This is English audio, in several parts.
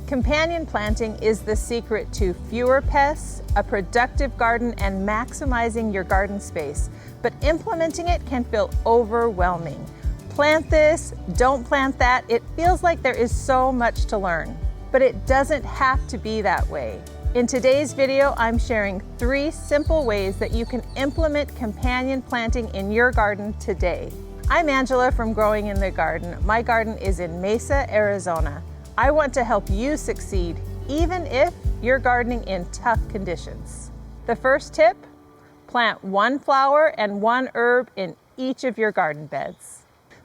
Companion planting is the secret to fewer pests, a productive garden, and maximizing your garden space. But implementing it can feel overwhelming. Plant this, don't plant that. It feels like there is so much to learn. But it doesn't have to be that way. In today's video, I'm sharing 3 simple ways that you can implement companion planting in your garden today. I'm Angela from Growing in the Garden. My garden is in Mesa, Arizona. I want to help you succeed, even if you're gardening in tough conditions. The first tip, plant 1 flower and 1 herb in each of your garden beds.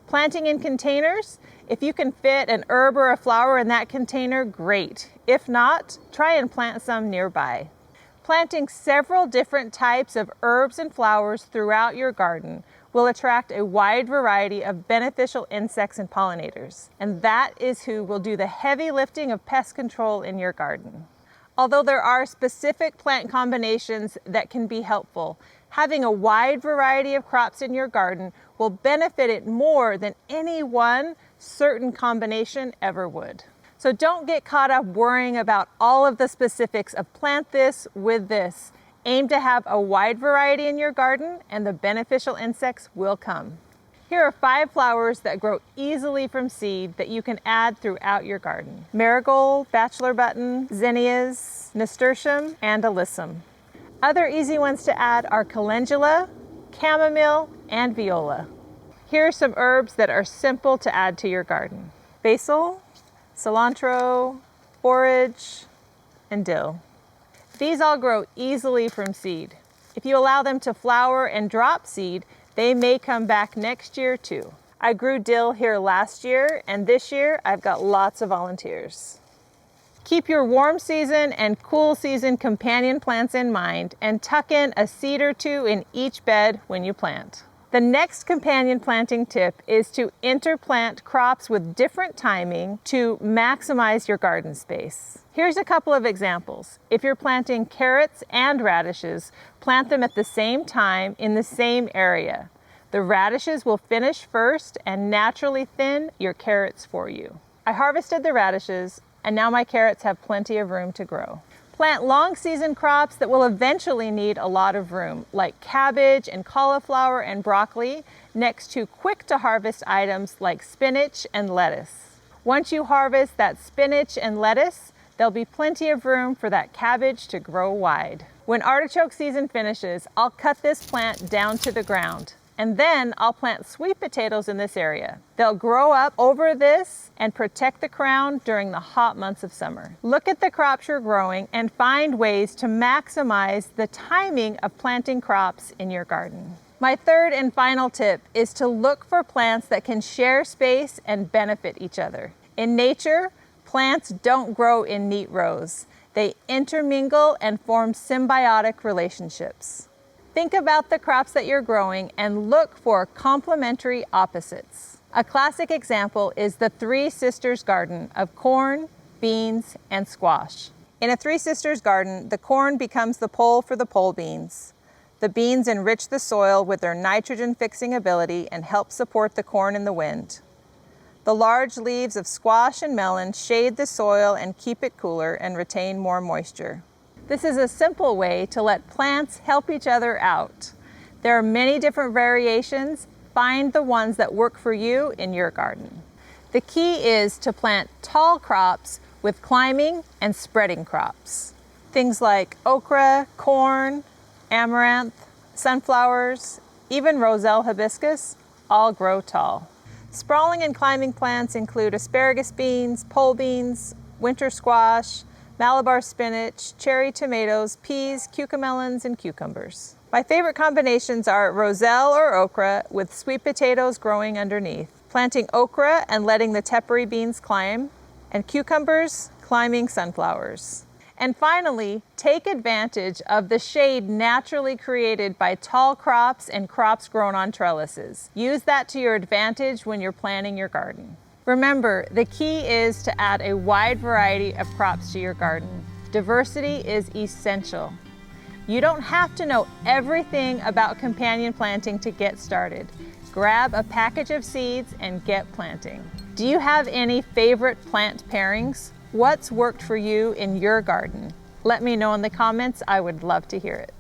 Planting in containers, if you can fit an herb or a flower in that container, great. If not, try and plant some nearby. Planting several different types of herbs and flowers throughout your garden will attract a wide variety of beneficial insects and pollinators. And that is who will do the heavy lifting of pest control in your garden. Although there are specific plant combinations that can be helpful, having a wide variety of crops in your garden will benefit it more than any one certain combination ever would. So don't get caught up worrying about all of the specifics of plant this with this. Aim to have a wide variety in your garden and the beneficial insects will come. Here are 5 flowers that grow easily from seed that you can add throughout your garden. Marigold, bachelor button, zinnias, nasturtium, and alyssum. Other easy ones to add are calendula, chamomile, and viola. Here are some herbs that are simple to add to your garden. Basil, cilantro, borage, and dill. These all grow easily from seed. If you allow them to flower and drop seed, they may come back next year too. I grew dill here last year, and this year I've got lots of volunteers. Keep your warm season and cool season companion plants in mind and tuck in a seed or 2 in each bed when you plant. The next companion planting tip is to interplant crops with different timing to maximize your garden space. Here's a couple of examples. If you're planting carrots and radishes, plant them at the same time in the same area. The radishes will finish first and naturally thin your carrots for you. I harvested the radishes, and now my carrots have plenty of room to grow. Plant long season crops that will eventually need a lot of room, like cabbage and cauliflower and broccoli, next to quick to harvest items like spinach and lettuce. Once you harvest that spinach and lettuce, there'll be plenty of room for that cabbage to grow wide. When artichoke season finishes, I'll cut this plant down to the ground. And then I'll plant sweet potatoes in this area. They'll grow up over this and protect the crown during the hot months of summer. Look at the crops you're growing and find ways to maximize the timing of planting crops in your garden. My third and final tip is to look for plants that can share space and benefit each other. In nature, plants don't grow in neat rows. They intermingle and form symbiotic relationships. Think about the crops that you're growing and look for complementary opposites. A classic example is the 3 Sisters garden of corn, beans, and squash. In a 3 Sisters garden, the corn becomes the pole for the pole beans. The beans enrich the soil with their nitrogen-fixing ability and help support the corn in the wind. The large leaves of squash and melon shade the soil and keep it cooler and retain more moisture. This is a simple way to let plants help each other out. There are many different variations. Find the ones that work for you in your garden. The key is to plant tall crops with climbing and spreading crops. Things like okra, corn, amaranth, sunflowers, even roselle hibiscus all grow tall. Sprawling and climbing plants include asparagus beans, pole beans, winter squash, Malabar spinach, cherry tomatoes, peas, cucamelons, and cucumbers. My favorite combinations are roselle or okra with sweet potatoes growing underneath, planting okra and letting the tepary beans climb, and cucumbers climbing sunflowers. And finally, take advantage of the shade naturally created by tall crops and crops grown on trellises. Use that to your advantage when you're planning your garden. Remember, the key is to add a wide variety of crops to your garden. Diversity is essential. You don't have to know everything about companion planting to get started. Grab a package of seeds and get planting. Do you have any favorite plant pairings? What's worked for you in your garden? Let me know in the comments. I would love to hear it.